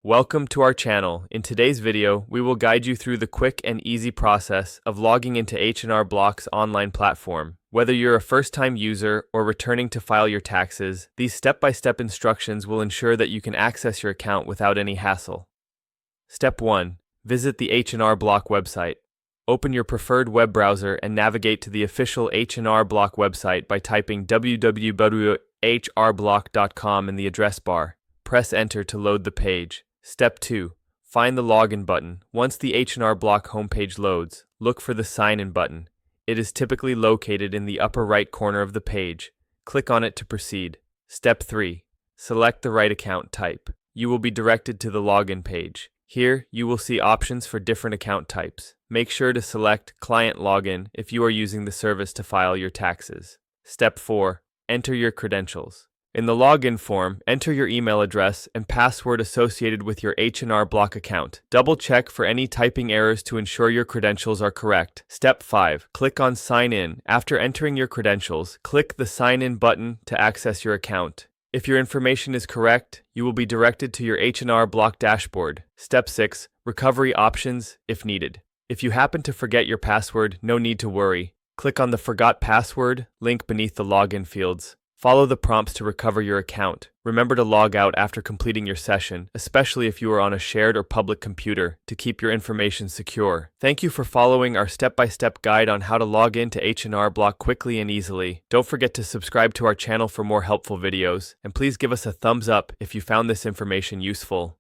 Welcome to our channel. In today's video, we will guide you through the quick and easy process of logging into H&R Block's online platform. Whether you're a first-time user or returning to file your taxes, these step-by-step instructions will ensure that you can access your account without any hassle. Step 1. Visit the H&R Block website. Open your preferred web browser and navigate to the official H&R Block website by typing www.hrblock.com in the address bar. Press Enter to load the page. Step 2. Find the Login button. Once the H&R Block homepage loads, look for the Sign In button. It is typically located in the upper right corner of the page. Click on it to proceed. Step 3. Select the right account type. You will be directed to the Login page. Here, you will see options for different account types. Make sure to select Client Login if you are using the service to file your taxes. Step 4. Enter your credentials. In the login form, enter your email address and password associated with your H&R Block account. Double check for any typing errors to ensure your credentials are correct. Step 5. Click on Sign In. After entering your credentials, click the Sign In button to access your account. If your information is correct, you will be directed to your H&R Block dashboard. Step 6. Recovery options if needed. If you happen to forget your password, no need to worry. Click on the Forgot Password link beneath the login fields. Follow the prompts to recover your account. Remember to log out after completing your session, especially if you are on a shared or public computer, to keep your information secure. Thank you for following our step-by-step guide on how to log into H&R Block quickly and easily. Don't forget to subscribe to our channel for more helpful videos, and please give us a thumbs up if you found this information useful.